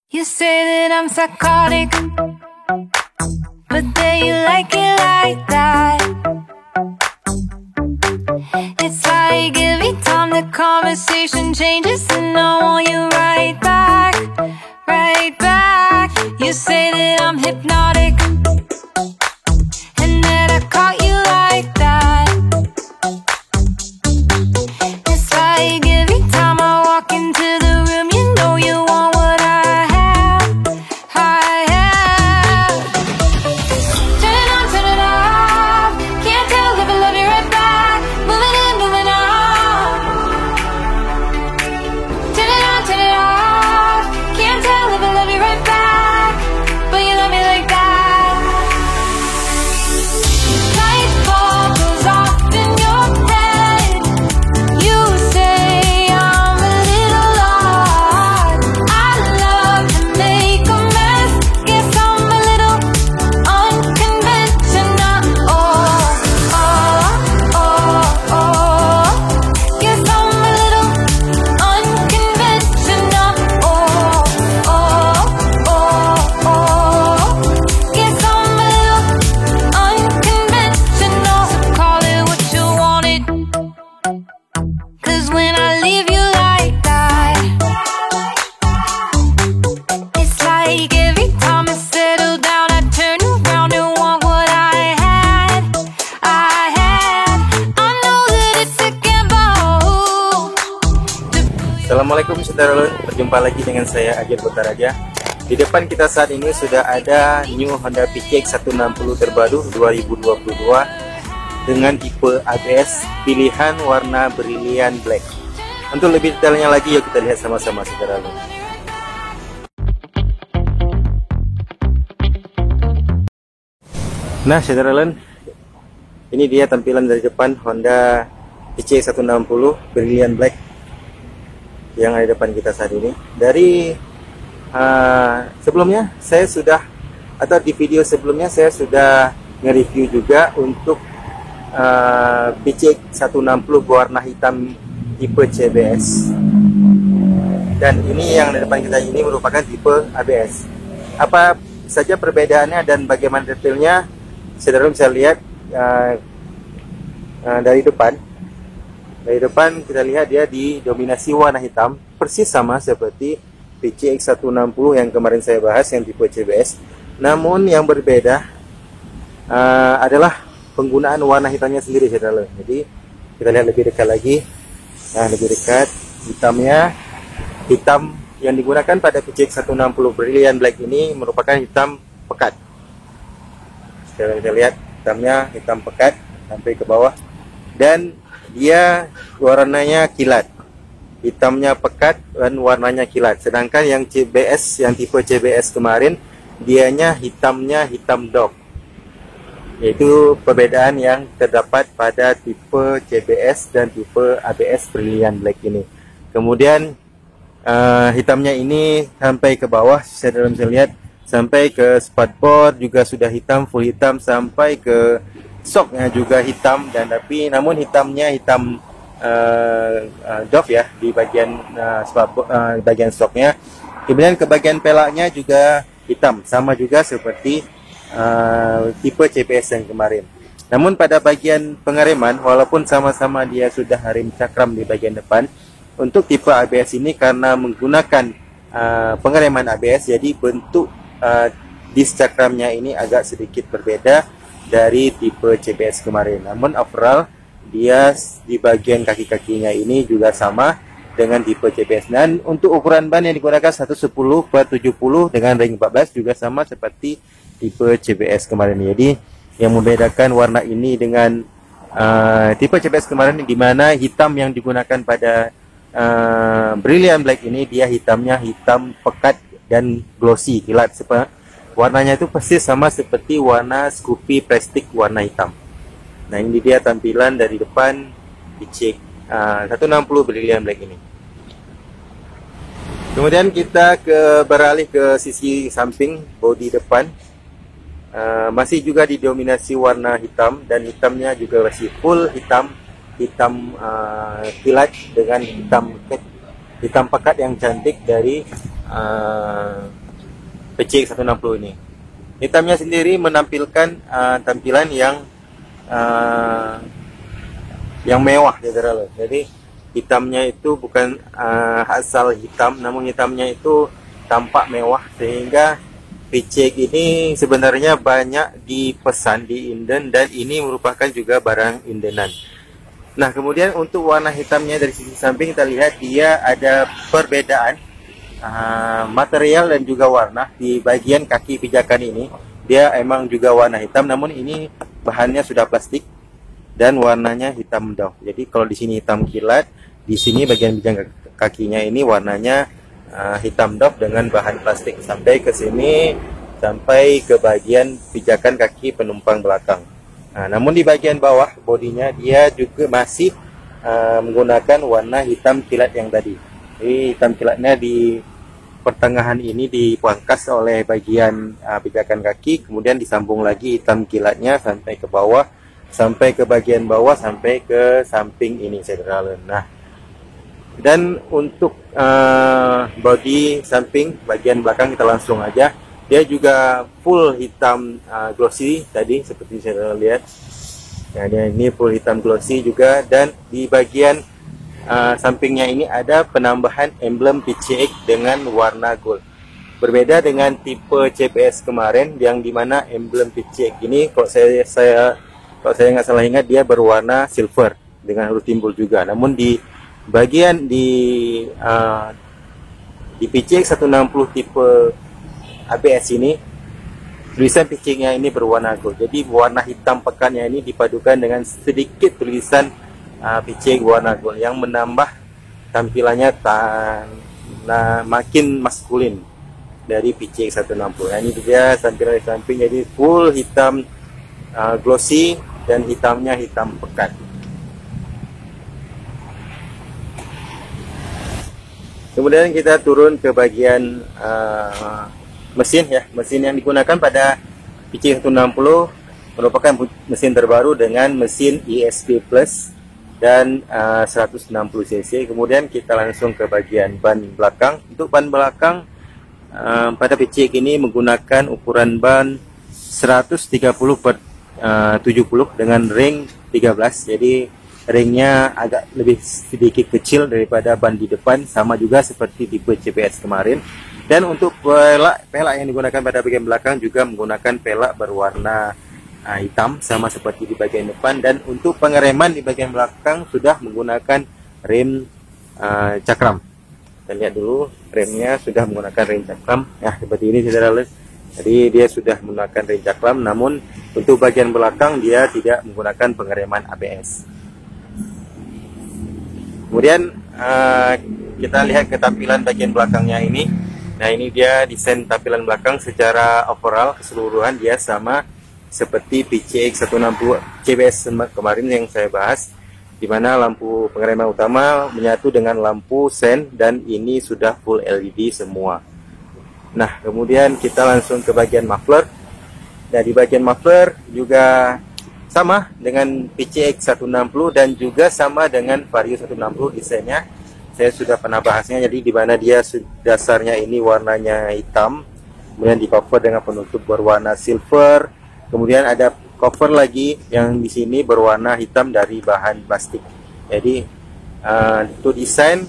You say that I'm psychotic, but then you like it like that. It's like every time the conversation changes, and I want you right back, right back. You say that I'm hypnotic, and that I caught you like that. It's like every time I walk into the room, you know you want what I have, I have. Turn it on, turn it off. Can't tell if I love you right back. Moving in, moving on. Turn it on, turn it off. Can't tell if I love you right back, but you love me like that. Light bulb goes off in your head. You say I'm a little odd. I love to make a mess. Guess I'm a little unconventional. Oh, oh, oh, oh. Guess I'm a little unconventional. Oh, oh, oh, oh. Guess I'm a little unconventional. So call it what you wanted, 'cause when I leave you like that, it's like every time I settle down, I turn around and want what I had, I had. I know that it's a gamble. Assalamualaikum saudara, berjumpa lagi dengan saya Agil Butaraja. Di depan kita saat ini sudah ada new Honda PCX 160 terbaru 2022 dengan tipe ABS pilihan warna Brilliant Black. Untuk lebih detailnya lagi, yuk kita lihat sama-sama saudara. Nah saudara, ini dia tampilan dari depan Honda PCX 160 Brilliant Black yang ada di depan kita saat ini. Dari sebelumnya saya sudah, atau di video sebelumnya saya sudah nge-review juga untuk PCX 160 berwarna hitam tipe CBS, dan ini yang di depan kita ini merupakan tipe ABS. Apa saja perbedaannya dan bagaimana detailnya, saudara bisa lihat dari depan. Dari depan kita lihat dia didominasi warna hitam, persis sama seperti PCX 160 yang kemarin saya bahas yang tipe CBS. Namun yang berbeda adalah penggunaan warna hitamnya sendiri saudara. Jadi kita lihat lebih dekat lagi. Nah, lebih dekat, hitam yang digunakan pada PCX 160 Brilliant Black ini merupakan hitam pekat. Kita lihat hitamnya hitam pekat sampai ke bawah, dan dia warnanya kilat. Hitamnya pekat dan warnanya kilat. Sedangkan yang CBS, yang tipe CBS kemarin, dianya hitamnya hitam dog. Yaitu perbedaan yang terdapat pada tipe CBS dan tipe ABS Brilliant Black ini. Kemudian hitamnya ini sampai ke bawah, saudara bisa lihat, sampai ke spatboard juga sudah hitam, full hitam, sampai ke shocknya juga hitam, dan namun hitamnya hitam dog ya di bagian bagian shocknya. Kemudian ke bagian pelaknya juga hitam, sama juga seperti tipe CBS yang kemarin. Namun pada bagian pengereman, walaupun sama-sama dia sudah rem cakram di bagian depan, untuk tipe ABS ini karena menggunakan pengereman ABS, jadi bentuk disk cakramnya ini agak sedikit berbeda dari tipe CBS kemarin. Namun overall dia di bagian kaki-kakinya ini juga sama dengan tipe CBS. Dan untuk ukuran ban yang digunakan 110/70 dengan ring 14 juga sama seperti tipe CBS kemarin. Jadi yang membedakan warna ini dengan tipe CBS kemarin, di mana hitam yang digunakan pada Brilliant Black ini dia hitamnya hitam pekat dan glossy, kilat. Warnanya itu persis sama seperti warna Scoopy plastik warna hitam. Nah, ini dia tampilan dari depan PCX 160 Brilliant Black ini. Kemudian kita beralih ke sisi samping bodi depan. Masih juga didominasi warna hitam, dan hitamnya juga masih full hitam kilat dengan hitam pekat yang cantik dari PCX 160 ini. Hitamnya sendiri menampilkan tampilan yang mewah, saudara. Jadi hitamnya itu bukan asal hitam, namun hitamnya itu tampak mewah, sehingga PCX ini sebenarnya banyak dipesan di inden, dan ini merupakan juga barang indenan. Nah, kemudian untuk warna hitamnya dari sisi samping kita lihat dia ada perbedaan material dan juga warna. Di bagian kaki pijakan ini dia emang juga warna hitam, namun ini bahannya sudah plastik dan warnanya hitam doff. Jadi kalau di sini hitam kilat, di sini bagian pijakan kakinya ini warnanya hitam doff dengan bahan plastik sampai ke sini, sampai ke bagian pijakan kaki penumpang belakang. Namun di bagian bawah bodinya dia juga masih menggunakan warna hitam kilat yang tadi. Jadi hitam kilatnya di pertengahan ini dipangkas oleh bagian pijakan kaki, kemudian disambung lagi hitam kilatnya sampai ke bawah, sampai ke bagian bawah, sampai ke samping ini, saudara. Nah, dan untuk bodi samping bagian belakang kita langsung aja. Dia juga full hitam glossy tadi seperti saya lihat. Nah, ini full hitam glossy juga, dan di bagian sampingnya ini ada penambahan emblem PCX dengan warna gold. Berbeda dengan tipe CPS kemarin yang dimana emblem PCX ini kalau saya nggak salah ingat dia berwarna silver dengan huruf timbul juga. Namun di bagian di PCX 160 tipe ABS ini tulisan PCX-nya ini berwarna gold. Jadi warna hitam pekannya ini dipadukan dengan sedikit tulisan PCX warna gold yang menambah tampilannya makin maskulin dari PCX 160. Nah, ini dia tampilan di samping, jadi full hitam glossy dan hitamnya hitam pekat. Kemudian kita turun ke bagian mesin ya. Mesin yang digunakan pada PCX 160 merupakan mesin terbaru dengan mesin ESP Plus dan 160 cc. Kemudian kita langsung ke bagian ban belakang. Untuk ban belakang pada PCX ini menggunakan ukuran ban 130/70 dengan ring 13. Jadi ringnya agak lebih sedikit kecil daripada ban di depan, sama juga seperti tipe CPS kemarin. Dan untuk pelak yang digunakan pada bagian belakang juga menggunakan pelak berwarna hitam sama seperti di bagian depan. Dan untuk pengereman di bagian belakang sudah menggunakan rem cakram. Kita lihat dulu, remnya sudah menggunakan rem cakram. Nah, seperti ini saudara. Jadi dia sudah menggunakan rem cakram, namun untuk bagian belakang dia tidak menggunakan pengereman ABS. Kemudian kita lihat ketampilan bagian belakangnya ini. Nah, ini dia desain tampilan belakang secara overall keseluruhan dia sama seperti PCX 160 CBS kemarin yang saya bahas, di mana lampu pengereman utama menyatu dengan lampu sen, dan ini sudah full LED semua. Nah, kemudian kita langsung ke bagian muffler. Nah, di bagian muffler juga sama dengan PCX 160 dan juga sama dengan Vario 160 desainnya. Saya sudah pernah bahasnya, jadi di mana dia dasarnya ini warnanya hitam, kemudian di cover dengan penutup berwarna silver, kemudian ada cover lagi yang di sini berwarna hitam dari bahan plastik. Jadi untuk desain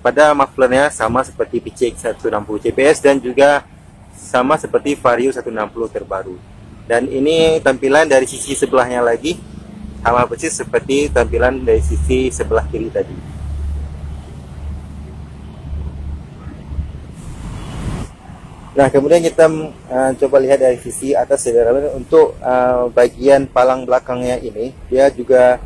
pada mufflernya sama seperti PCX 160 CPS dan juga sama seperti Vario 160 terbaru. Dan ini tampilan dari sisi sebelahnya lagi sama persis seperti tampilan dari sisi sebelah kiri tadi. Nah, kemudian kita coba lihat dari sisi atas saudara. Untuk bagian palang belakangnya ini dia juga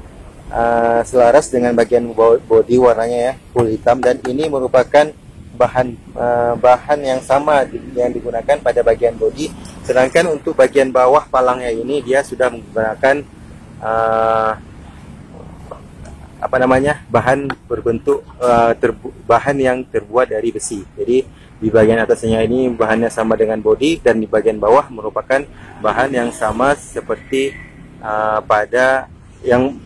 selaras dengan bagian bodi warnanya ya, full hitam, dan ini merupakan bahan yang sama yang digunakan pada bagian bodi. Sedangkan untuk bagian bawah palangnya ini dia sudah menggunakan bahan berbentuk bahan yang terbuat dari besi. Jadi di bagian atasnya ini bahannya sama dengan bodi, dan di bagian bawah merupakan bahan yang sama seperti pada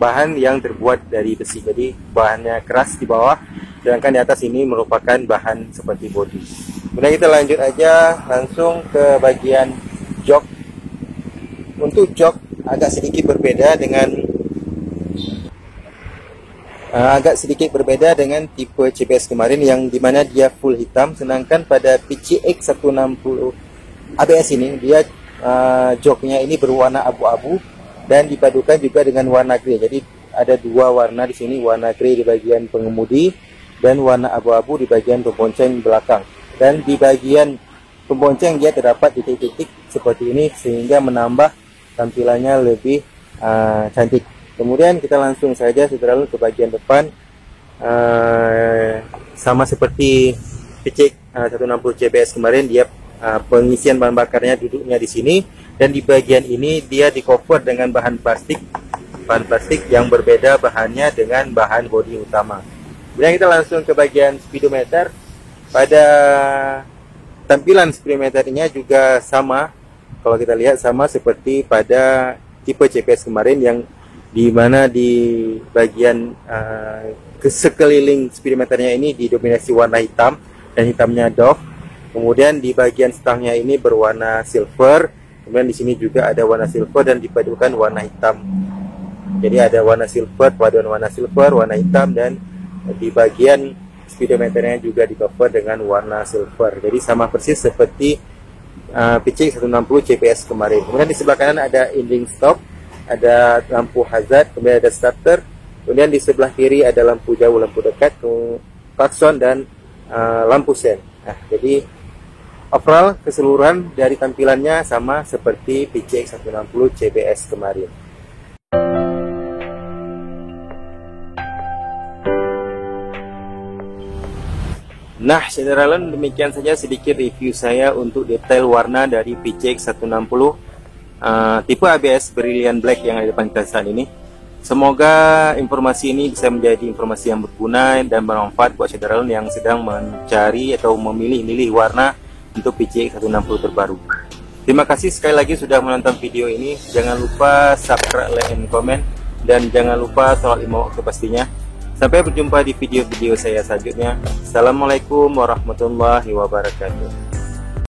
bahan yang terbuat dari besi. Jadi bahannya keras di bawah, sedangkan di atas ini merupakan bahan seperti bodi. Kemudian kita lanjut aja langsung ke bagian jok. Untuk jok agak sedikit berbeda dengan tipe CBS kemarin yang dimana dia full hitam, sedangkan pada PCX 160 ABS ini dia joknya ini berwarna abu-abu dan dipadukan juga dengan warna grey. Jadi ada dua warna di sini, warna grey di bagian pengemudi dan warna abu-abu di bagian pembonceng belakang. Dan di bagian pembonceng dia terdapat titik-titik seperti ini sehingga menambah tampilannya lebih cantik. Kemudian kita langsung saja saudara ke bagian depan. Sama seperti PCX 160 CBS kemarin, dia pengisian bahan bakarnya duduknya di sini, dan di bagian ini dia di cover dengan bahan plastik yang berbeda bahannya dengan bahan bodi utama. Kemudian kita langsung ke bagian speedometer. Pada tampilan speedometernya juga sama, kalau kita lihat sama seperti pada tipe CBS kemarin, yang di mana di bagian sekeliling speedometernya ini didominasi warna hitam dan hitamnya Dove. Kemudian di bagian stangnya ini berwarna silver. Kemudian di sini juga ada warna silver dan dipadukan warna hitam. Jadi ada warna silver, paduan warna silver, warna hitam, dan di bagian speedometernya juga di cover dengan warna silver. Jadi sama persis seperti PCX 160 CBS kemarin. Kemudian di sebelah kanan ada ending stop, ada lampu hazard, kemudian ada starter. Kemudian di sebelah kiri ada lampu jauh, lampu dekat, klakson, dan lampu sen. Nah, jadi overall keseluruhan dari tampilannya sama seperti PCX 160 CBS kemarin. Nah, saudara-saudara, demikian saja sedikit review saya untuk detail warna dari PCX 160 tipe ABS Brilliant Black yang ada di depan kita saat ini. Semoga informasi ini bisa menjadi informasi yang berguna dan bermanfaat buat saudara-saudara yang sedang mencari atau memilih-milih warna untuk PCX 160 terbaru. Terima kasih sekali lagi sudah menonton video ini. Jangan lupa subscribe, like, and comment, dan jangan lupa sholat 5 waktu pastinya. Sampai berjumpa di video-video saya selanjutnya. Assalamualaikum warahmatullahi wabarakatuh.